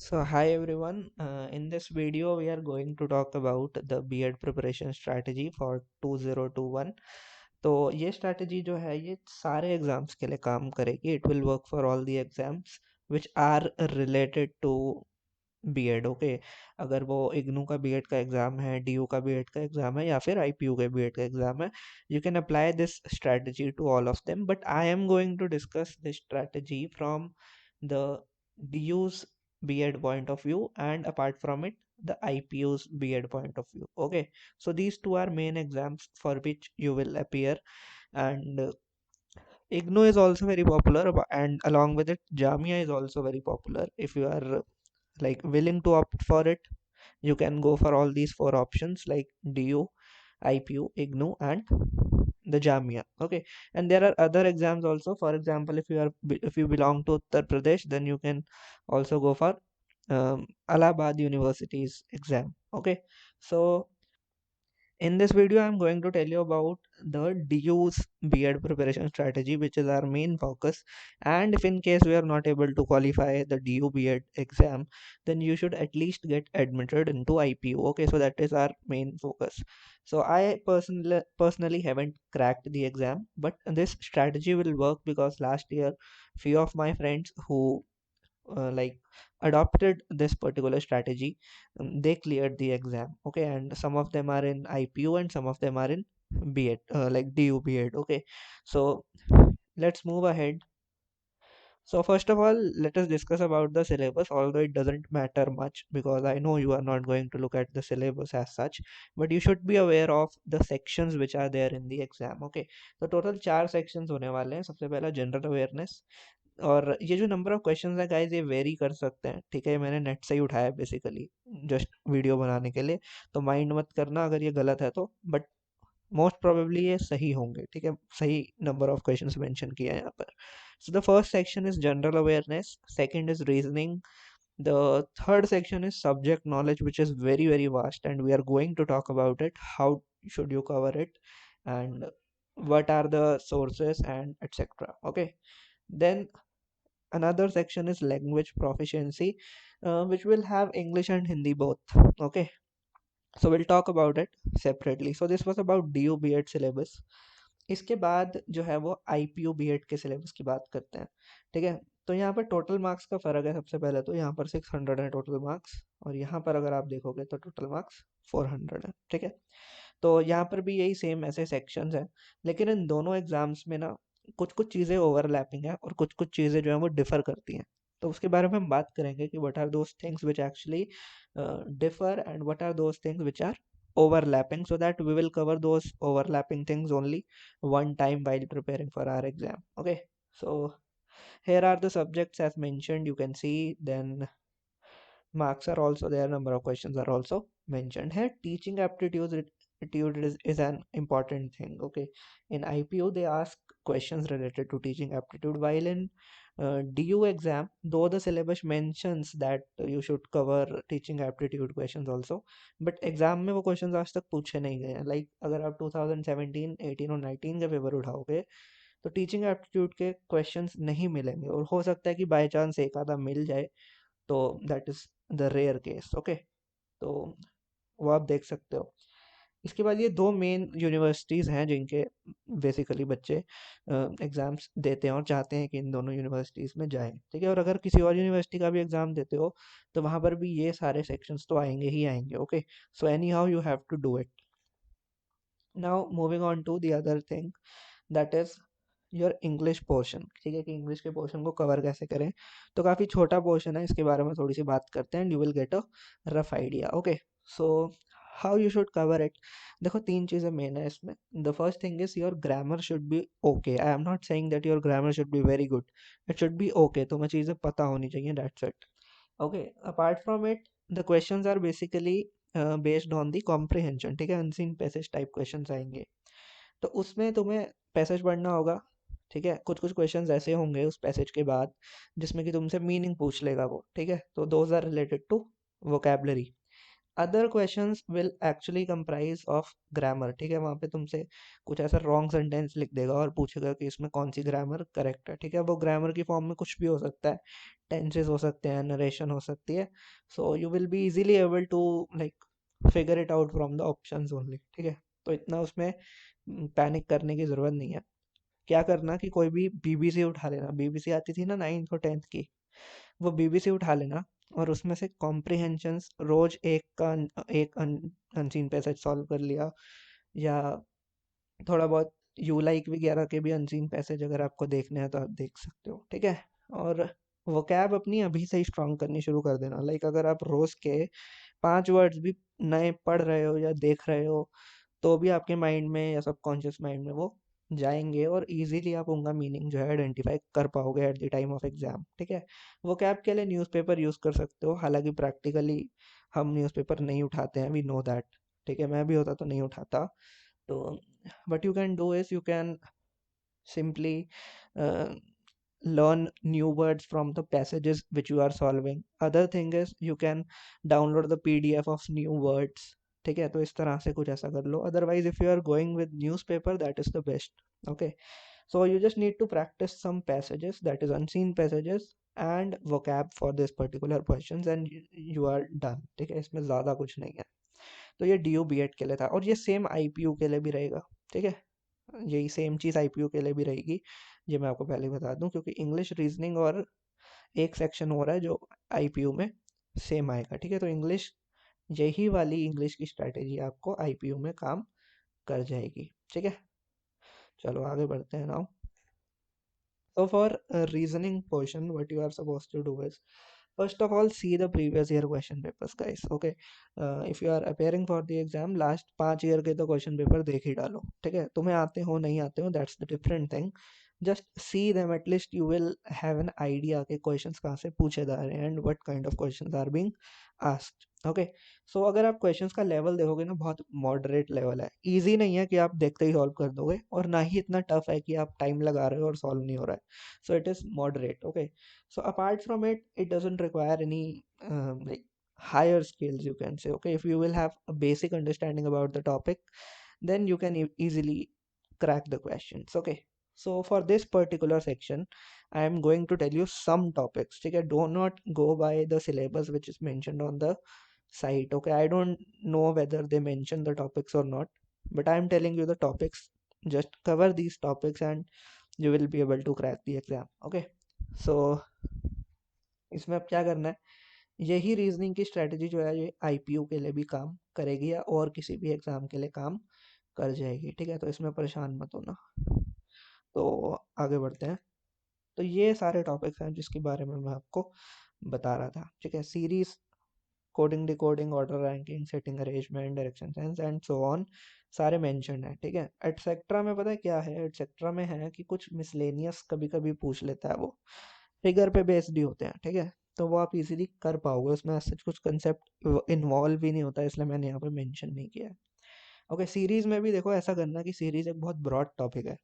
So hi everyone, in this video we are going to talk about the B.Ed preparation strategy for 2021. तो ये strategy जो है ये सारे एग्जाम्स के लिए काम करेगी. It will work for all the exams which are related to B.Ed. Okay, अगर वो इग्नू का B.Ed का एग्जाम है, DU का B.Ed का एग्जाम है या फिर IPU का B.Ed का एग्जाम है, you can apply this strategy to all of them. But I am going to discuss this strategy from the DU's B.Ed point of view and apart from it the IPU's B.Ed point of view. Okay, so these two are main exams for which you will appear, and IGNO is also very popular, and along with it Jamia is also very popular. If you are like willing to opt for it, you can go for all these four options like DU, IPU, IGNU, and the Jamia. Okay, and there are other exams also. For example, if you belong to Uttar Pradesh, then you can also go for Allahabad University's exam. Okay, so in this video, I'm going to tell you about the DU's B.Ed preparation strategy, which is our main focus. And if in case we are not able to qualify the DU B.Ed exam, then you should at least get admitted into IPU. Okay, so that is our main focus. So I personally haven't cracked the exam, but this strategy will work because last year, few of my friends who like adopted this particular strategy, they cleared the exam. Okay, and some of them are in IPU and some of them are in B.Ed, like DU B.Ed. Okay, so let's move ahead. So first of all, let us discuss about the syllabus, although it doesn't matter much because I know you are not going to look at the syllabus as such, but you should be aware of the sections which are there in the exam. Okay, तो total 4 sections होने वाले हैं. सबसे पहला general awareness, और ये जो number of questions है गाइस ये वेरी कर सकते हैं. ठीक है, मैंने नेट से ही उठाया बेसिकली जस्ट वीडियो बनाने के लिए, तो माइंड मत करना अगर ये गलत है तो, बट मोस्ट प्रोबेबली ये सही होंगे. ठीक है, सही नंबर ऑफ क्वेश्चंस मेंशन किया है यहाँ पर. So the first section is general awareness, second is reasoning, the third section is subject knowledge, which is very very vast, and we are going to talk about it. How should you cover it, and what are the sources, and etc. Okay, then another section is language proficiency, which will have English and Hindi both. Okay, so we'll talk about it separately. So this was about DU B.Ed syllabus. इसके बाद जो है वो IPU B.Ed के syllabus की बात करते हैं. ठीक है, तो यहाँ पर टोटल मार्क्स का फ़र्क है. सबसे पहले तो यहाँ पर 600 है टोटल मार्क्स, और यहाँ पर अगर आप देखोगे तो टोटल मार्क्स 400 है. ठीक है, तो यहाँ पर भी यही सेम ऐसे सेक्शंस हैं, लेकिन इन दोनों एग्जाम्स में ना कुछ कुछ चीज़ें ओवरलैपिंग है और कुछ कुछ चीज़ें जो है वो डिफर करती हैं. तो उसके बारे में हम बात करेंगे कि what are those things which actually differ and what are those things which are overlapping, so that we will cover those overlapping things only one time while preparing for our exam. Okay, so here are the subjects as mentioned, you can see. Then marks are also there, number of questions are also mentioned here. Teaching aptitude is an important thing. Okay, in IPO they ask questions related to teaching aptitude, while in DU exam, though the syllabus mentions that you should cover teaching aptitude questions also, but exam में वो questions आज तक पूछे नहीं गए हैं. Like अगर आप 2017, 18 और 19 के पेपर उठाओगे तो टीचिंग एप्टीट्यूड के क्वेश्चंस नहीं मिलेंगे, और हो सकता है कि बाय चांस एक आधा मिल जाए, तो that is the rare case. Okay, तो वो आप देख सकते हो. इसके बाद ये दो मेन यूनिवर्सिटीज़ हैं जिनके बेसिकली बच्चे एग्ज़ाम्स देते हैं और चाहते हैं कि इन दोनों यूनिवर्सिटीज़ में जाएं. ठीक है, और अगर किसी और यूनिवर्सिटी का भी एग्ज़ाम देते हो तो वहाँ पर भी ये सारे सेक्शंस तो आएंगे ही आएंगे. Okay, so anyhow you have to do it. Now moving on to the other thing, that is your English portion. ठीक है, कि इंग्लिश के पोर्शन को कवर कैसे करें. तो काफ़ी छोटा पोर्शन है, इसके बारे में थोड़ी सी बात करते हैं and you will get a rough idea. Okay, so how you should cover it. देखो, तीन चीज़ें मेन है इसमें. The first thing is your grammar should be okay. I am not saying that your grammar should be very good, it should be okay. तुम्हें चीज़ें पता होनी चाहिए, that's it. Okay, apart from it the questions are basically based on the comprehension. ठीक है, unseen passage type questions आएंगे, तो उसमें तुम्हें पैसेज पढ़ना होगा. ठीक है, कुछ कुछ क्वेश्चंस ऐसे होंगे उस पैसेज के बाद जिसमें कि तुमसे मीनिंग पूछ लेगा वो. ठीक है, तो those are related to vocabulary. Other questions will actually comprise of grammar, ठीक है। वहाँ पे तुमसे कुछ ऐसा रॉन्ग सेंटेंस लिख देगा और पूछेगा कि इसमें कौन सी ग्रामर करेक्ट है, ठीक है। वो ग्रामर की फॉर्म में कुछ भी हो सकता है, टेंसेस हो सकते हैं, नरेशन हो सकती है। So you will be easily able to like figure it out from the options only, ठीक है। तो इतना उसमें पैनिक करने की ज़रूरत नहीं है। क्या करना कि कोई भी बीबीसी उठा लेना, बीबीसी आती थी ना 9th और 10th की, वो बीबीसी उठा लेना और उसमें से कॉम्प्रिहेंशंस रोज एक अनसीन पैसेज सॉल्व कर लिया, या थोड़ा बहुत यू लाइक वगैरह के भी अनसीन पैसेज अगर आपको देखने हैं तो आप देख सकते हो, ठीक है। और वोकैब अपनी अभी से ही स्ट्रांग करनी शुरू कर देना। लाइक अगर आप रोज के 5 वर्ड्स भी नए पढ़ रहे हो या देख रहे हो, तो भी आपके माइंड में या सबकॉन्शियस माइंड में वो जाएंगे और इजीली आप उनका मीनिंग जो है आइडेंटिफाई कर पाओगे at the time of exam, ठीक है। वो कैब के लिए न्यूज़पेपर यूज़ कर सकते हो, हालांकि प्रैक्टिकली हम न्यूज़पेपर नहीं उठाते हैं, वी नो दैट, ठीक है। मैं भी होता तो नहीं उठाता। तो what you can do is you can simply uh, learn new words from the passages which you are solving. Other thing is you can download the PDF of new words, ठीक है। तो इस तरह से कुछ ऐसा कर लो। Otherwise if you are going with newspaper that is the best, okay. So you just need to practice some passages, that is unseen passages and vocab for this particular questions and you are done, ठीक है। इसमें ज़्यादा कुछ नहीं है। तो ये D you B Ed के लिए था और ये सेम आई पी यू के लिए भी रहेगा, ठीक है। यही same cheese I P U के लिए भी रहेगी, ये मैं आपको पहले ही बता दूं, क्योंकि इंग्लिश रीजनिंग और एक सेक्शन हो रहा है जो आई पी यू में सेम आएगा, ठीक है। तो इंग्लिश, यही वाली इंग्लिश की स्ट्रैटेजी आपको आई पी यू में काम कर जाएगी, ठीक है। चलो आगे बढ़ते हैं now. So for reasoning portion, what you are supposed to do is, first of all, see the previous year question papers, guys. Okay, if you are appearing for the exam, last 5 year के तो question paper देख ही डालो, ठीक है। तुम्हें आते हो नहीं आते हो, that's the different thing. Just see them, at least you will have an idea कि questions कहाँ से पूछे जा रहे हैं and what kind of questions are being asked. Okay, सो अगर आप क्वेश्चंस का लेवल देखोगे ना, बहुत मॉडरेट लेवल है, इजी नहीं है कि आप देखते ही सॉल्व कर दोगे, और ना ही इतना टफ है कि आप टाइम लगा रहे हो और सॉल्व नहीं हो रहा है। So it is moderate, okay. So apart from it, it doesn't require any like higher skills, you can say. Okay, if you will have a basic understanding about the topic, then you can easily crack the questions, okay. So for this particular section, I am going to tell you some topics, okay. Do not go by the syllabus which is mentioned on the site, okay. I don't know whether they mention the topics or not, but I am telling you the topics. Just cover these topics and you will be able to crack the exam, okay. So इसमें अब क्या करना है, यही reasoning की strategy जो है ये आईपीयू के लिए भी काम करेगी या और किसी भी एग्जाम के लिए काम कर जाएगी, ठीक है। तो इसमें परेशान मत होना। तो आगे बढ़ते हैं। तो ये सारे टॉपिक्स हैं जिसके बारे में मैं आपको बता रहा था, ठीक है। Series, coding, decoding, order ranking, setting arrangement, direction sense and so on, सारे मेंशन्ड हैं, ठीक है। एटसेट्रा में पता है क्या है, एटसेट्रा में है कि कुछ मिसलेनियस कभी कभी पूछ लेता है, वो फिगर पे बेस्ड ही होते हैं, ठीक है। तो वो आप इजीली कर पाओगे, उसमें ऐसा कुछ कंसेप्ट इन्वॉल्व ही नहीं होता, इसलिए मैंने यहाँ पे मेंशन नहीं किया है, ओके। सीरीज में भी देखो, ऐसा करना कि सीरीज एक बहुत ब्रॉड टॉपिक है।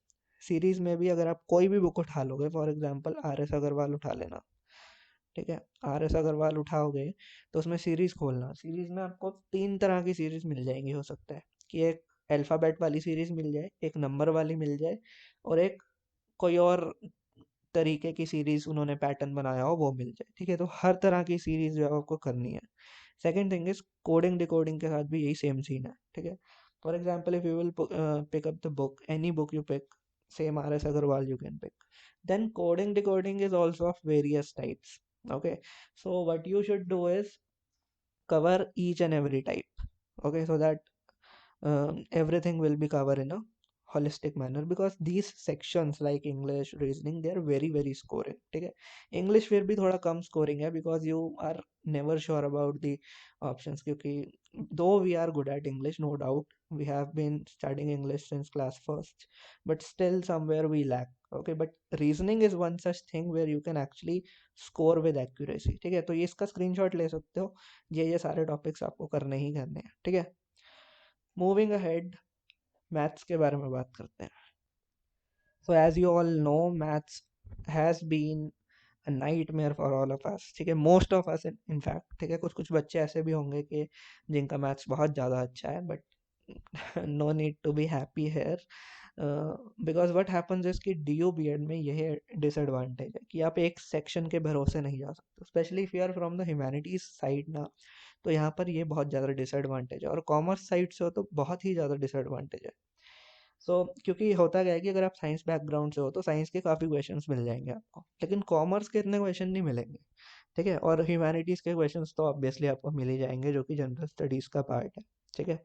सीरीज में भी अगर आप कोई भी बुक उठा लोगे, for example R S Agarwal उठा लेना, ठीक है। आर एस अग्रवाल उठाओगे तो उसमें सीरीज खोलना, सीरीज में आपको 3 तरह की सीरीज मिल जाएंगी। हो सकता है कि एक अल्फ़ाबेट वाली सीरीज मिल जाए, एक नंबर वाली मिल जाए, और एक कोई और तरीके की सीरीज उन्होंने पैटर्न बनाया हो वो मिल जाए, ठीक है। तो हर तरह की सीरीज जो है आपको करनी है। Second thing is coding, decoding के साथ भी यही सेम सीन है, ठीक है। For example if you will pick up the book, any book you pick, same R S Agarwal you can pick, then coding decoding is also of various types, okay. So what you should do is cover each and every type, okay, so that everything will be covered in a holistic manner, because these sections like English, reasoning, they are very very scoring, ठीक है। English फिर भी थोड़ा कम scoring है, because you are never sure about the options, क्योंकि though we are good at English, no doubt, we have been studying English since class first, but still somewhere we lack, okay. But reasoning is one such thing where you can actually score with accuracy, ठीक है। तो ये इसका screenshot ले सकते हो, ये सारे टॉपिक्स आपको करने ही करने हैं, ठीक है। मूविंग अहेड, मैथ्स के बारे में बात करते हैं। So as you all know, maths has been nightmare for all of us, ठीक है, मोस्ट ऑफ अस इनफैक्ट, ठीक है। कुछ कुछ बच्चे ऐसे भी होंगे कि जिनका मैथ्स बहुत ज़्यादा अच्छा है, but no need to be happy here, because what happens is कि DU बीएड में यह डिसएडवांटेज है कि आप एक सेक्शन के भरोसे नहीं जा सकते, specially if you are from the humanities side ना, तो यहाँ पर ये बहुत ज़्यादा डिसएडवांटेज है, और कॉमर्स साइड से हो तो बहुत ही ज़्यादा डिसएडवांटेज है। क्योंकि होता क्या है कि अगर आप साइंस बैकग्राउंड से हो तो साइंस के काफ़ी क्वेश्चंस मिल जाएंगे आपको, लेकिन कॉमर्स के इतने क्वेश्चन नहीं मिलेंगे, ठीक है। और ह्यूमैनिटीज़ के क्वेश्चंस तो ऑब्वियसली आपको मिल ही जाएंगे, जो कि जनरल स्टडीज़ का पार्ट है, ठीक है।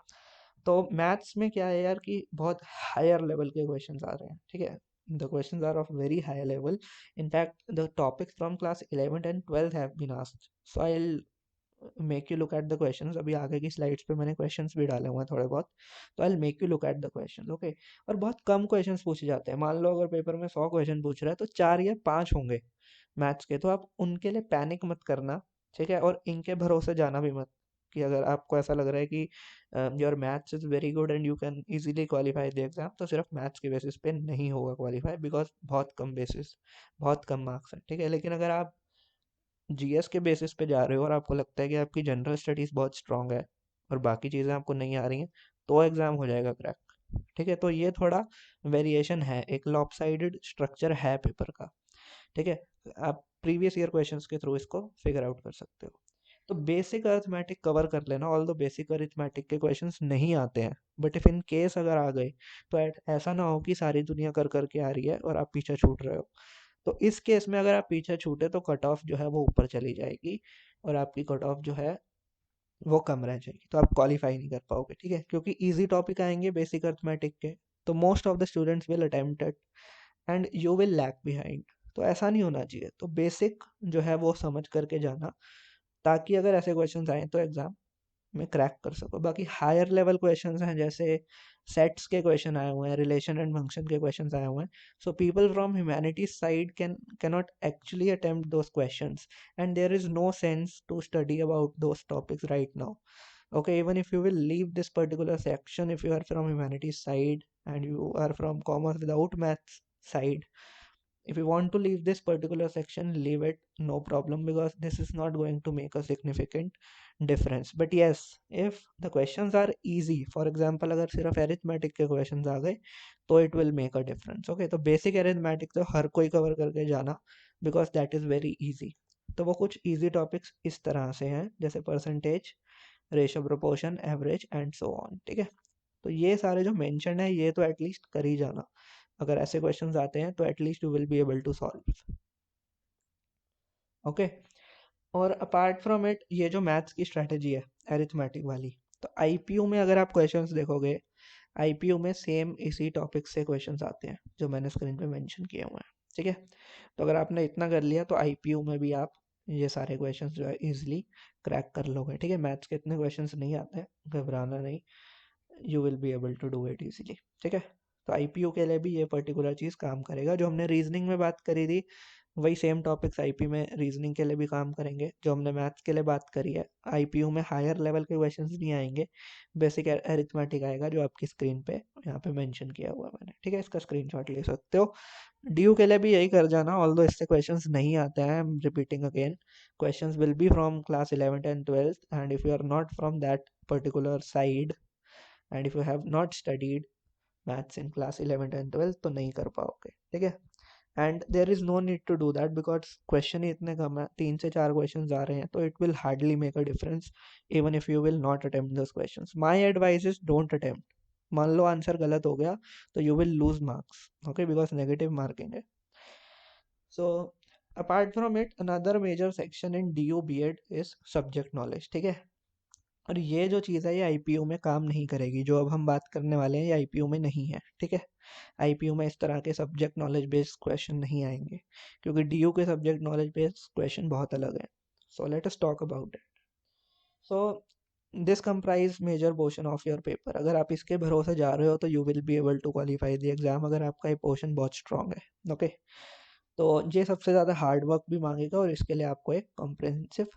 तो मैथ्स में क्या है यार कि बहुत हायर लेवल के क्वेश्चंस आ रहे हैं, ठीक है। The questions are of very high level, in fact the topics from class 11th and 12th have been asked, so I make you look at the questions. अभी आगे की स्लाइड्स पे मैंने क्वेश्चंस भी डाले हुए हैं थोड़े बहुत, तो आई make you look at the questions, okay. और बहुत कम क्वेश्चंस पूछे जाते हैं, मान लो अगर पेपर में 100 क्वेश्चन पूछ रहा है तो 4 या 5 होंगे मैथ्स के, तो आप उनके लिए पैनिक मत करना, ठीक है। और इनके भरोसे जाना भी मत, कि अगर आपको ऐसा लग रहा है कि your maths is very good and you can easily qualify the exam, तो सिर्फ मैथ्स के बेसिस पे नहीं होगा क्वालिफाई, बिकॉज बहुत कम बेसिस, बहुत कम मार्क्स हैं, ठीक है। लेकिन अगर आप GS के बेसिस पे जा रहे हो और आपको लगता है कि आपकी जनरल स्टडीज बहुत स्ट्रांग है और बाकी चीज़ें आपको नहीं आ रही हैं, तो एग्ज़ाम हो जाएगा क्रैक, ठीक है। तो ये थोड़ा वेरिएशन है, एक लॉपसाइडेड स्ट्रक्चर है पेपर का, ठीक है। आप प्रीवियस ईयर क्वेश्चंस के थ्रू इसको फिगर आउट कर सकते हो। तो बेसिक अरिथमेटिक कवर कर लेना, ऑल दो बेसिक अरिथमेटिक के क्वेश्चंस नहीं आते हैं, बट इफ इन केस अगर आ गए तो ऐसा ना हो कि सारी दुनिया कर करके आ रही है और आप पीछे छूट रहे हो। तो इस केस में अगर आप पीछे छूटे तो कट ऑफ जो है वो ऊपर चली जाएगी, और आपकी कट ऑफ जो है वो कम रह जाएगी, तो आप क्वालिफाई नहीं कर पाओगे, ठीक है। क्योंकि इजी टॉपिक आएंगे बेसिक अरिथमेटिक के, तो most of the students will attempt it and you will lag behind. तो ऐसा नहीं होना चाहिए, तो बेसिक जो है वो समझ करके जाना, ताकि अगर ऐसे क्वेश्चंस आए तो एग्जाम में क्रैक कर सको। बाकी हायर लेवल क्वेश्चंस हैं, जैसे सेट्स के क्वेश्चन आए हुए हैं, रिलेशन एंड फंक्शन के क्वेश्चंस आए हुए हैं, so people from humanities side cannot actually attempt those questions, and there is no sense to study about those topics right now, okay। Even if you will leave this particular section, if you are from humanities side and you are from commerce without maths side, if you want to leave this particular section, leave it, no problem, because this is not going to make a significant difference. But yes, if the questions are easy, for example अगर सिर्फ arithmetic के questions आ गए, तो it will make a difference, okay। तो basic arithmetic तो हर कोई cover करके जाना, because that is very easy। तो वो कुछ easy topics इस तरह से हैं, जैसे percentage, ratio, proportion, average and so on, ठीक है। तो ये सारे जो मेंशन है ये तो एटलीस्ट कर ही जाना, अगर ऐसे क्वेश्चंस आते हैं तो at least you will be able to solve, okay. और अपार्ट फ्रॉम इट, ये जो मैथ्स की स्ट्रेटेजी है एरिथमेटिक वाली, तो IPU में अगर आप क्वेश्चंस देखोगे, IPU में सेम इसी टॉपिक से क्वेश्चंस आते हैं जो मैंने स्क्रीन पे मेंशन किए हुए हैं, ठीक है। तो अगर आपने इतना कर लिया तो IPU में भी आप ये सारे क्वेश्चंस जो है इजीली क्रैक कर लोगे, ठीक है। मैथ्स के इतने क्वेश्चंस नहीं आते हैं, घबराना नहीं, you will be able to do it easily, ठीक है। तो IPU के लिए भी ये पर्टिकुलर चीज़ काम करेगा, जो हमने रीजनिंग में बात करी थी वही सेम टॉपिक्स IP में रीजनिंग के लिए भी काम करेंगे, जो हमने मैथ्स के लिए बात करी है। IPU में हायर लेवल के क्वेश्चंस नहीं आएंगे, बेसिक अरिथमेटिक आएगा, जो आपकी स्क्रीन पे यहाँ पे मेंशन किया हुआ है मैंने, ठीक है। इसका स्क्रीनशॉट ले सकते हो। DU के लिए भी यही कर जाना, ऑल्दो इससे क्वेश्चंस नहीं आते हैं, I am repeating again, questions will be from class 11th and 12th, and if you are not from that particular side and if you have not studied maths in class 11th and 12th तो नहीं कर पाओगे, ठीक है। And there is no need to do that, because question ही इतने कम है, 3 से 4 क्वेश्चन आ रहे हैं, तो it will hardly make a difference even if you will not attempt those questions. My advice is don't attempt. मान लो आंसर गलत हो गया तो you will lose marks, okay, because negative marking है। So apart from it, another major section in DU BEd is subject knowledge, ठीक है। और ये जो चीज़ है ये IPU में काम नहीं करेगी, जो अब हम बात करने वाले हैं ये IPU में नहीं है, ठीक है। IPU में इस तरह के सब्जेक्ट नॉलेज बेस्ड क्वेश्चन नहीं आएंगे, क्योंकि DU के सब्जेक्ट नॉलेज बेस्ड क्वेश्चन बहुत अलग है। So let us talk about it. So this comprise major portion of your paper. अगर आप इसके भरोसे जा रहे हो तो you will be able to qualify the exam, अगर आपका ये पोर्शन बहुत स्ट्रांग है, ओके। तो ये सबसे ज़्यादा हार्ड वर्क भी मांगेगा, और इसके लिए आपको एक कॉम्प्रिहेंसिव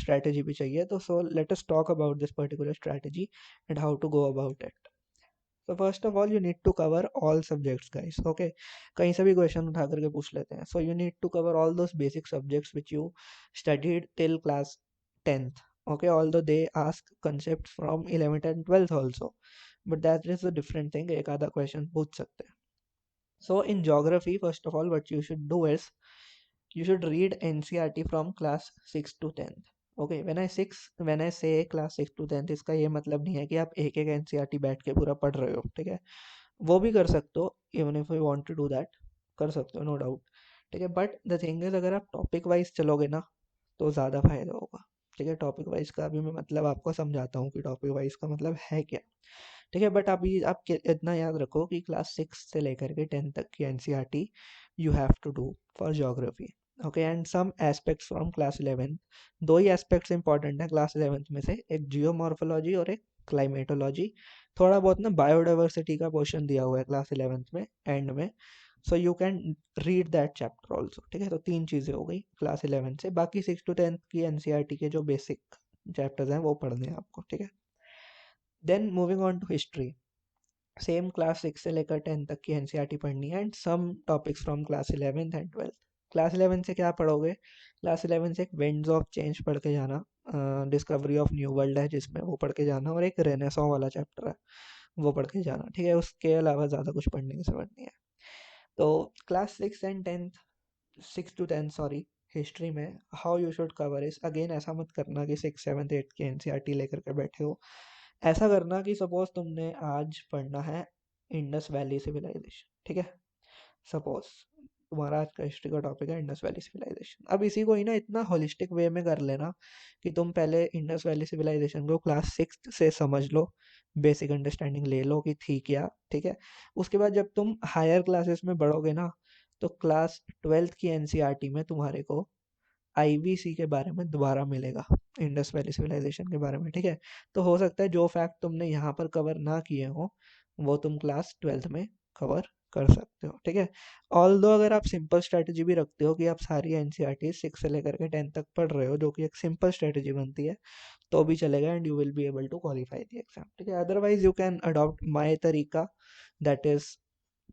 स्ट्रैटेजी भी चाहिए। तो so let us talk about this particular strategy and how to go about it. So first of all, you need to cover all subjects, guys. Okay, कहीं से भी क्वेश्चन उठा करके पूछ लेते हैं. So you need to cover all those basic subjects which you studied till class 10th. Okay, although they ask concepts from 11th and 12th also, but that is a different thing. एक आधा question पूछ सकते हैं. So in geography, first of all, what you should do is you should read NCERT from class 6 to 10th. Okay, when I से class 6 to 10th, इसका ये मतलब नहीं है कि आप एक एक एनसीईआरटी बैठ के पूरा पढ़ रहे हो. ठीक है, वो भी कर सकते हो. Even if you want to do that, कर सकते हो, नो डाउट. ठीक है, बट द थिंग इज, अगर आप टॉपिक वाइज चलोगे ना तो ज़्यादा फायदा होगा. ठीक है, टॉपिक वाइज का अभी मैं मतलब आपको समझाता हूँ कि टॉपिक वाइज का मतलब है क्या. ठीक है, बट अभी आप इतना याद रखो कि क्लास 6 से लेकर के 10 तक की NCERT you have to do for geography. Okay, and some aspects from class 11. दो ही एस्पेक्ट्स इंपॉर्टेंट हैं क्लास 11th में से, एक जियोमॉर्फोलॉजी और एक क्लाइमेटोलॉजी. थोड़ा बहुत ना बायोडाइवर्सिटी का पोर्शन दिया हुआ है क्लास 11th में एंड में. So you can read that chapter also. ठीक है, तो तीन चीज़ें हो गई क्लास 11 से. बाकी 6 to 10th की एनसीईआरटी के जो बेसिक चैप्टर्स हैं वो पढ़ने हैं आपको. ठीक है, then moving on to history. Same class 6 से लेकर 10 तक की एनसीईआरटी पढ़नी है and some topics from class 11th and 12th. Class 11 से क्या पढ़ोगे? क्लास 11 से एक विंड्स ऑफ चेंज पढ़ के जाना, डिस्कवरी ऑफ न्यू वर्ल्ड है जिसमें, वो पढ़ के जाना, और एक रेनेसॉ वाला चैप्टर है वो पढ़ के जाना. ठीक है, उसके अलावा ज़्यादा कुछ पढ़ने की जरूरत नहीं है. तो क्लास 6 to 10 सॉरी, हिस्ट्री में हाउ यू शुड कवर इस, अगेन ऐसा मत करना कि 6, 7, 8 की एनसीईआरटी लेकर के बैठे हो. ऐसा करना कि सपोज तुमने आज पढ़ना है इंडस वैली सिविलाइजेशन. ठीक है, सपोज तुम्हारा आज का हिस्ट्री का टॉपिक है इंडस वैली सिविलाइजेशन. अब इसी को ही ना इतना होलिस्टिक वे में कर लेना कि तुम पहले इंडस वैली सिविलाइजेशन को क्लास 6 से समझ लो, बेसिक अंडरस्टैंडिंग ले लो कि थी क्या. ठीक है, उसके बाद जब तुम हायर क्लासेस में बढ़ोगे ना तो क्लास 12th की एनसीईआरटी में तुम्हारे को आईवीसी के बारे में दोबारा मिलेगा, इंडस वैली सिविलाइजेशन के बारे में. ठीक है, तो हो सकता है जो फैक्ट तुमने यहाँ पर कवर ना किए हो वो तुम क्लास 12th में कवर कर सकते हो. ठीक है, ऑल दो अगर आप सिंपल स्ट्रेटजी भी रखते हो कि आप सारी एनसीईआरटी 6 से लेकर के 10 तक पढ़ रहे हो, जो कि एक सिंपल स्ट्रेटजी बनती है, तो भी चलेगा and you will be able to qualify the exam. ठीक है, otherwise you can adopt my तरीका, दैट इज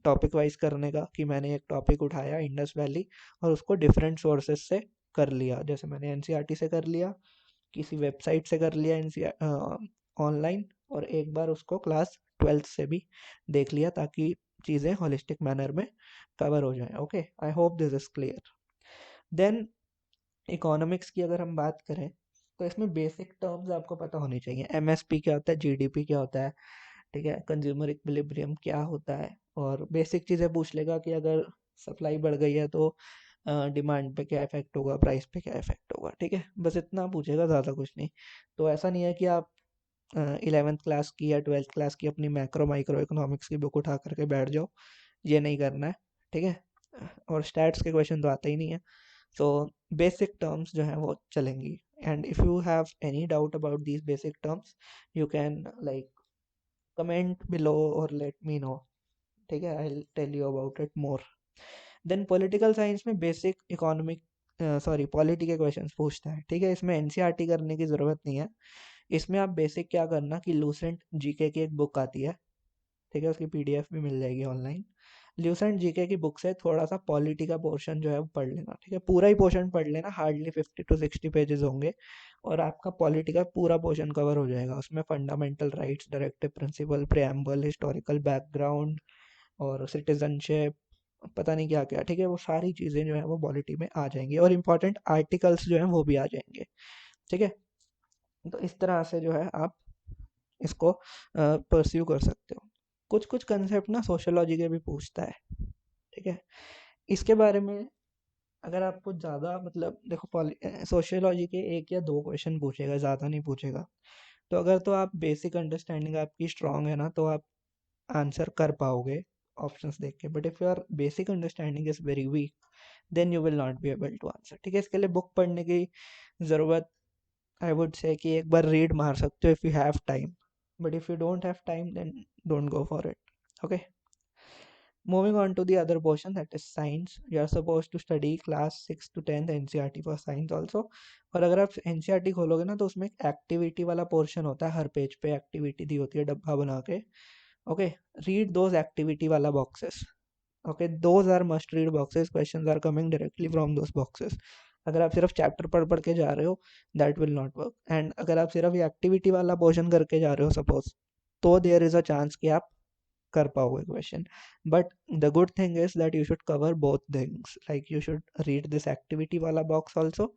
टॉपिक वाइज करने का, कि मैंने एक टॉपिक उठाया इंडस वैली और उसको डिफरेंट सोर्सेज से कर लिया. जैसे मैंने एनसीईआरटी से कर लिया, किसी वेबसाइट से कर लिया एनसीईआरटी ऑनलाइन, और एक बार उसको क्लास 12th से भी देख लिया, ताकि चीज़ें होलिस्टिक मैनर में कवर हो जाएं. Okay, I hope this is clear. Then economics की अगर हम बात करें तो इसमें बेसिक टर्म्स आपको पता होनी चाहिए. एमएसपी क्या होता है, जीडीपी क्या होता है, ठीक है, कंज्यूमर इक्विलिब्रियम क्या होता है, और बेसिक चीज़ें पूछ लेगा कि अगर सप्लाई बढ़ गई है तो डिमांड पे क्या इफेक्ट होगा, प्राइस पे क्या इफेक्ट होगा. ठीक है, बस इतना पूछेगा, ज़्यादा कुछ नहीं. तो ऐसा नहीं है कि आप 11th क्लास की या 12th क्लास की अपनी मैक्रो माइक्रो इकोनॉमिक्स की बुक उठा करके बैठ जाओ, ये नहीं करना है. ठीक है, और स्टैट्स के क्वेश्चन तो आते ही नहीं है. सो बेसिक टर्म्स जो हैं वो चलेंगी. And if you have any doubt about these basic terms, you can like comment below और लेट मी नो. ठीक है, I will tell you about it more. Then political science में basic economic sorry polity के questions पूछता है. ठीक है, इसमें एनसीईआरटी करने की ज़रूरत नहीं है. इसमें आप बेसिक क्या करना कि लूसेंट जीके की एक बुक आती है. ठीक है, उसकी पीडीएफ भी मिल जाएगी ऑनलाइन. ल्यूसेंट जीके की बुक से थोड़ा सा पॉलिटी का पोर्शन जो है वो पढ़ लेना. ठीक है, पूरा ही पोर्शन पढ़ लेना, हार्डली 50 to 60 पेजेस होंगे और आपका पॉलिटी का पूरा पोर्शन कवर हो जाएगा. उसमें fundamental rights, directive principle, preamble, historical background और सिटीजनशिप, पता नहीं क्या क्या. ठीक है, वो सारी चीज़ें जो है वो पॉलिटी में आ जाएंगी और इम्पोर्टेंट आर्टिकल्स जो हैं वो भी आ जाएंगे. ठीक है, तो इस तरह से जो है आप इसको परस्यू कर सकते हो. कुछ कुछ कंसेप्ट ना सोशियोलॉजी के भी पूछता है. ठीक है, इसके बारे में अगर आपको ज़्यादा मतलब देखो, सोशियोलॉजी के एक या दो क्वेश्चन पूछेगा, ज़्यादा नहीं पूछेगा. तो अगर तो आप बेसिक अंडरस्टैंडिंग आपकी स्ट्रांग है ना तो आप आंसर कर पाओगे ऑप्शंस देख के. But if your basic understanding is very weak then you will not be able to answer. ठीक है, इसके लिए बुक पढ़ने की ज़रूरत, आई वुड से कि एक बार रीड मार सकते हो if you have time. But if you don't have time then don't go for it. Okay, moving on to the other portion, that is science. You are supposed to study class 6 to 10th NCERT for science also. और अगर आप NCERT खोलोगे ना तो उसमें एक activity वाला portion होता है, हर पेज पे एक्टिविटी दी होती है डब्बा बना के, Okay, read those activity wala boxes. Okay, those are must read boxes. Questions are coming directly from those boxes. अगर आप सिर्फ चैप्टर पढ़ पढ़ के जा रहे हो that will not work, and अगर आप सिर्फ ये एक्टिविटी वाला पोर्शन करके जा रहे हो सपोज, तो देयर इज अ चांस कि आप कर पाओगे question. But the good thing is that you should cover both things, like you should read this activity वाला box also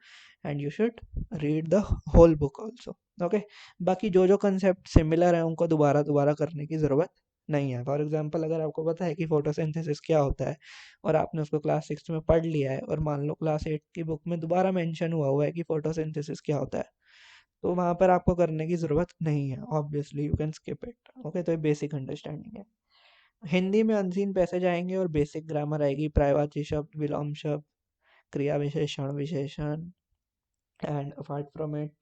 and you should read the whole book also. Okay, बाकी जो जो concept similar है उनको दोबारा दोबारा करने की ज़रूरत नहीं है. फॉर एग्जाम्पल, अगर आपको पता है कि फोटोसिंथेसिस क्या होता है और आपने उसको क्लास 6 में पढ़ लिया है, और मान लो क्लास 8 की बुक में दोबारा मेंशन हुआ हुआ है कि फोटोसिंथेसिस क्या होता है, तो वहाँ पर आपको करने की ज़रूरत नहीं है. Obviously you can skip it. Okay, तो ये बेसिक अंडरस्टैंडिंग है. हिंदी में अनसीन पैसेज आएंगे और बेसिक ग्रामर आएगी, पर्यायवाची शब्द, विलोम शब्द, क्रिया विशेषण विशेषण, एंड अपार्ट फ्रॉम इट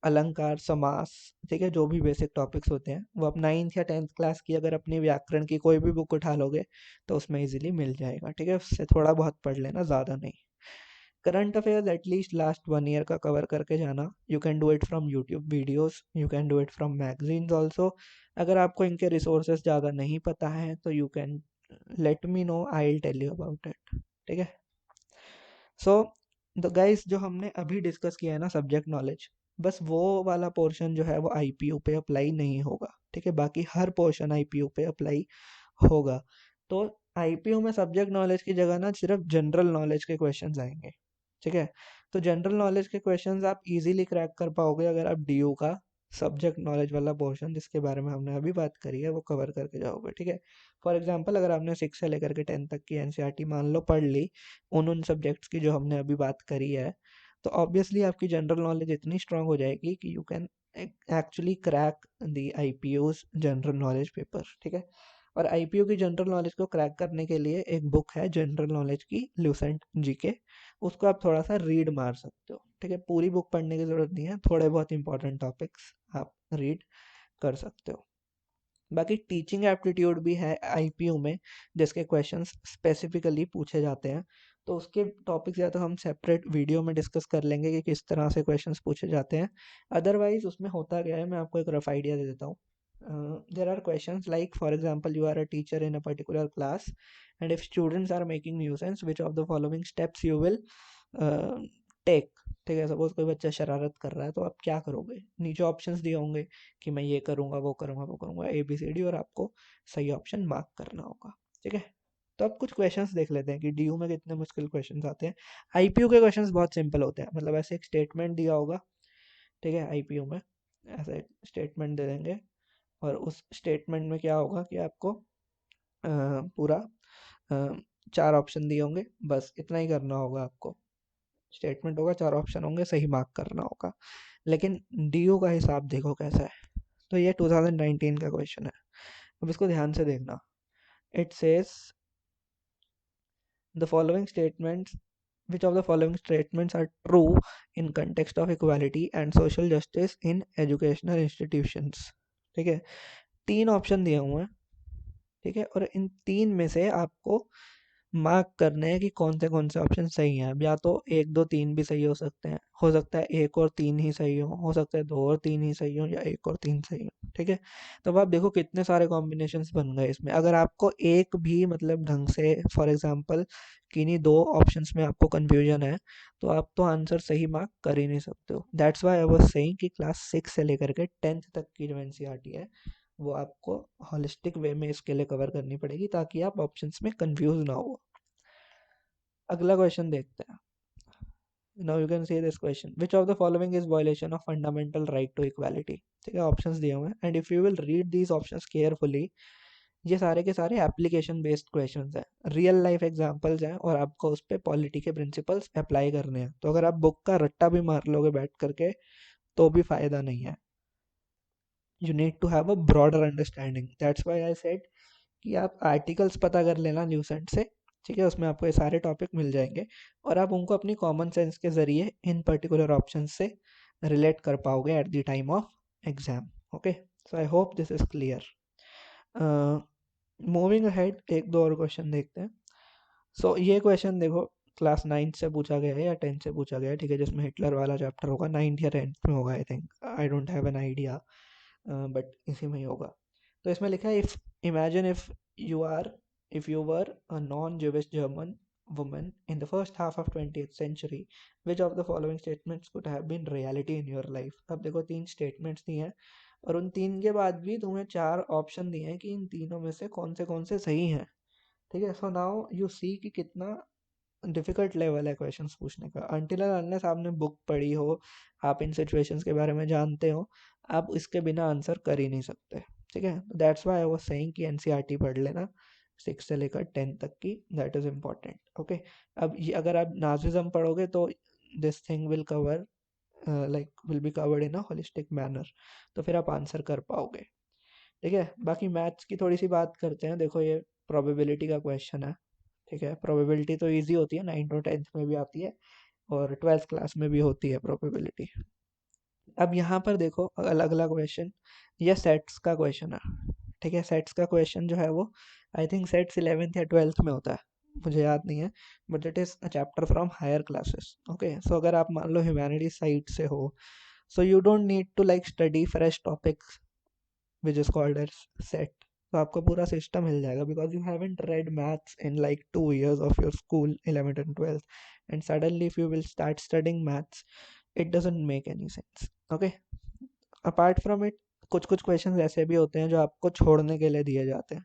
अलंकार, समास. ठीक है, जो भी बेसिक टॉपिक्स होते हैं वो आप 9th या 10th क्लास की अगर अपनी व्याकरण की कोई भी बुक उठा लोगे तो उसमें इजीली मिल जाएगा. ठीक है, उससे थोड़ा बहुत पढ़ लेना, ज़्यादा नहीं. Current affairs at least last 1 year का कवर करके जाना. You can do it from YouTube videos, you can do it from magazines also. अगर आपको इनके रिसोर्सेज ज़्यादा नहीं पता है तो you can let me know, I will tell you about it. ठीक है. सो द गाइस, जो हमने अभी डिस्कस किया है ना सब्जेक्ट नॉलेज, बस वो वाला पोर्शन जो है वो आईपीयू पे अप्लाई नहीं होगा. ठीक है, बाकी हर पोर्शन आईपीयू पे अप्लाई होगा. तो आईपीयू में सब्जेक्ट नॉलेज की जगह ना सिर्फ जनरल नॉलेज के क्वेश्चंस आएंगे. ठीक है, तो जनरल नॉलेज के क्वेश्चंस आप इजीली क्रैक कर पाओगे अगर आप डीयू का सब्जेक्ट नॉलेज वाला पोर्शन जिसके बारे में हमने अभी बात करी है वो कवर करके जाओगे. ठीक है, फॉर एग्जांपल, अगर आपने 6 से लेकर के 10 तक की एनसीईआरटी मान लो पढ़ ली उन उन सब्जेक्ट्स की जो हमने अभी बात करी है, तो ऑब्वियसली आपकी जनरल नॉलेज इतनी स्ट्रांग हो जाएगी कि you can actually crack the IPU's general knowledge paper. ठीक है, और आईपीयू की जनरल नॉलेज को क्रैक करने के लिए एक बुक है जनरल नॉलेज की, ल्यूसेंट जीके. उसको आप थोड़ा सा रीड मार सकते हो. ठीक है, पूरी बुक पढ़ने की ज़रूरत नहीं है, थोड़े बहुत इंपॉर्टेंट टॉपिक्स आप रीड कर सकते हो. बाकी टीचिंग एप्टीट्यूड भी है आईपीयू में जिसके क्वेश्चंस स्पेसिफिकली पूछे जाते हैं. तो उसके टॉपिक्स या तो हम सेपरेट वीडियो में डिस्कस कर लेंगे कि किस तरह से क्वेश्चंस पूछे जाते हैं. अदरवाइज उसमें होता क्या है, मैं आपको एक रफ आइडिया दे देता हूँ. There are questions like, for example, you are a teacher in a particular class and if students are making nuisance, which of the following steps you will take. ठीक है, सपोज कोई बच्चा शरारत कर रहा है तो आप क्या करोगे. नीचे ऑप्शंस दिए होंगे कि मैं ये करूँगा, वो करूँगा, वो करूँगा, ए बी सी डी, और आपको सही ऑप्शन मार्क करना होगा. ठीक है, तो अब कुछ क्वेश्चंस देख लेते हैं कि डीयू में कितने मुश्किल क्वेश्चंस आते हैं. आईपीयू के क्वेश्चंस बहुत सिंपल होते हैं, मतलब ऐसे एक स्टेटमेंट दिया होगा. ठीक है, आईपीयू में ऐसे स्टेटमेंट दे देंगे और उस स्टेटमेंट में क्या होगा कि आपको पूरा 4 ऑप्शन दिए होंगे, बस इतना ही करना होगा आपको. स्टेटमेंट होगा, 4 ऑप्शन होंगे, सही मार्क करना होगा. लेकिन डीयू का हिसाब देखो कैसा है. तो ये 2019 का क्वेश्चन है. अब इसको ध्यान से देखना. It says the following statements, which of the following statements are true in context of equality and social justice in educational institutions. ठीक है, 3 ऑप्शन दिए हुए हैं. ठीक है, और इन 3 में से आपको मार्क करने हैं कि कौन से ऑप्शन सही हैं. अब या तो 1 2 3 भी सही हो सकते हैं, हो सकता है 1 और 3 ही सही हो सकता है 2 और 3 ही सही हो, या 1 और 3 सही हो. ठीक है, तो अब आप देखो कितने सारे कॉम्बिनेशंस बन गए इसमें. अगर आपको एक भी मतलब ढंग से, फॉर एग्जांपल, किन्हीं 2 ऑप्शंस में आपको कंफ्यूजन है तो आप तो आंसर सही मार्क कर ही नहीं सकते हो. That's why I was saying कि क्लास 6 से लेकर के 10th तक की जो एनसीईआरटी है वो आपको होलिस्टिक वे में इसके लिए कवर करनी पड़ेगी ताकि आप ऑप्शंस में कंफ्यूज ना हो. अगला क्वेश्चन देखते हैं. Now you can see this question, which of the following is violation of fundamental right to equality. ठीक है, ऑप्शंस दिए हुए हैं and if you will read these options carefully, ये सारे के सारे एप्लीकेशन बेस्ड क्वेश्चंस हैं, रियल लाइफ एग्जांपल्स हैं, और आपको उस पर पॉलिटी के प्रिंसिपल्स अप्लाई करने हैं. तो अगर आप बुक का रट्टा भी मार लोगे बैठ करके तो भी फायदा नहीं है. You need to have a broader understanding. That's why I said कि आप आर्टिकल्स पता कर लेना न्यूसेंट से. ठीक है, उसमें आपको ये सारे टॉपिक मिल जाएंगे और आप उनको अपनी कॉमन सेंस के ज़रिए इन पर्टिकुलर ऑप्शन से रिलेट कर पाओगे at the time of exam. Okay, so I hope this is clear. Moving ahead, एक दो और क्वेश्चन देखते हैं. सो ये क्वेश्चन देखो, क्लास 9 से पूछा गया है या 10 से पूछा गया है. ठीक है, जिसमें हिटलर वाला चैप्टर होगा, 9th या 10th में होगा, I think, I don't have an idea, but इसी में ही होगा. तो इसमें लिखा है if imagine if you were a non Jewish German woman in the first half of 20th century, which of the following statements could have been reality in your life? अब देखो तीन स्टेटमेंट्स दिए हैं और उन तीन के बाद भी तुम्हें चार ऑप्शन दिए हैं कि इन तीनों में से कौन से सही हैं। ठीक है, सो नाउ यू सी कि कितना डिफिकल्ट लेवल है क्वेश्चंस पूछने का। अनटिल अनलेस आपने बुक पढ़ी हो, आप इन सिचुएशंस के बारे में जानते हो, आप इसके बिना आंसर कर ही नहीं सकते। ठीक है, that's why I was saying कि एनसीईआरटी पढ़ लेना 6 से लेकर 10 तक की, दैट इज इम्पोर्टेंट। ओके, अब ये अगर आप नाजिज्म पढ़ोगे तो this thing will cover will be covered in a holistic manner, तो फिर आप आंसर कर पाओगे। ठीक है, बाकी मैथ्स की थोड़ी सी बात करते हैं। देखो ये प्रोबेबिलिटी का क्वेश्चन है। ठीक है, प्रोबेबिलिटी तो इजी होती है, 9th और 10th में भी आती है और 12th क्लास में भी होती है प्रोबेबिलिटी। अब यहाँ पर देखो अलग अलग क्वेश्चन, ये सेट्स का क्वेश्चन है। ठीक है, सेट्स का क्वेश्चन जो है वो आई थिंक सेट्स 11th या 12th में होता है, मुझे याद नहीं है, but it is a chapter from higher classes. Okay, so अगर आप मान लो ह्यूमैनिटी साइड से हो, so you don't need to like study fresh topics which is called as set. तो आपको पूरा सिस्टम मिल जाएगा because you haven't read maths in like 2 years of your school 11th and 12th, and suddenly if you will start studing maths, it doesn't make any sense. Okay, apart from it कुछ कुछ questions ऐसे भी होते हैं जो आपको छोड़ने के लिए दिए जाते हैं।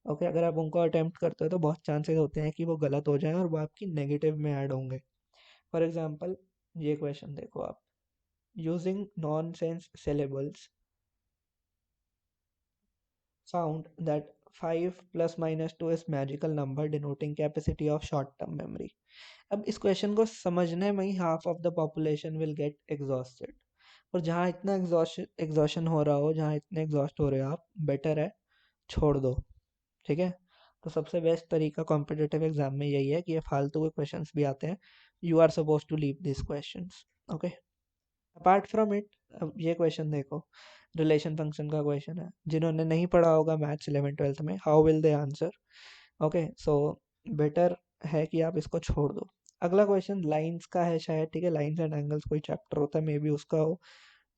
ओके, अगर आप उनको अटेम्प्ट करते हो तो बहुत चांसेस होते हैं कि वो गलत हो जाएं और वो आपकी नेगेटिव में ऐड होंगे। फॉर एग्जाम्पल ये क्वेश्चन देखो आप, using non sense syllables found that 5 plus minus 2 is magical number denoting capacity of short term memory। अब इस क्वेश्चन को समझने में ही half of the population will get exhausted, और जहाँ इतना एग्जॉशन हो रहा हो, जहाँ इतने एग्जॉस्ट हो रहे हो आप, बेटर है छोड़ दो। ठीक है, तो सबसे बेस्ट तरीका कॉम्पिटिटिव एग्जाम में यही है कि ये फालतू के क्वेश्चंस भी आते हैं, you are suppose to leave this questions. Okay, apart from it, अब ये क्वेश्चन देखो, रिलेशन फंक्शन का क्वेश्चन है। जिन्होंने नहीं पढ़ा होगा मैथ्स 11th 12th में, how will they answer? Okay, so better है कि आप इसको छोड़ दो। अगला क्वेश्चन लाइंस का है शायद। ठीक है, लाइंस एंड एंगल्स कोई चैप्टर होता है, मे बी उसका हो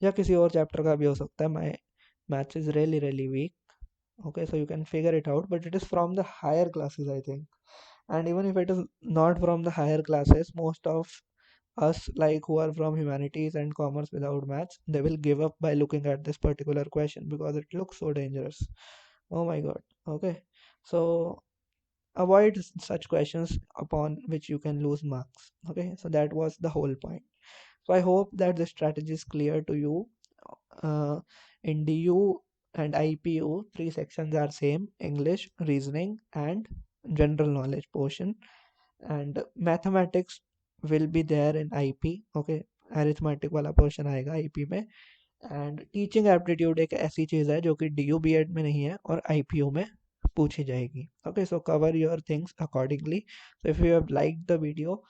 या किसी और चैप्टर का भी हो सकता है। My maths is really really weak. Okay, so you can figure it out, but it is from the higher classes, I think. And even if it is not from the higher classes, most of us, like who are from humanities and commerce without maths, they will give up by looking at this particular question because it looks so dangerous. Oh my god. Okay, so avoid such questions upon which you can lose marks. Okay, so that was the whole point. So I hope that the strategy is clear to you. In DU and IPU, three sections are same: English, reasoning, and general knowledge portion. And mathematics will be there in IP. Okay, arithmetic वाला portion आएगा IP में। And teaching aptitude एक ऐसी चीज़ है जो कि DU BEd में नहीं है और IPU में पूछी जाएगी। Okay, so cover your things accordingly. So if you have like the video,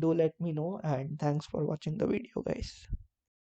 do let me know, and thanks for watching the video guys.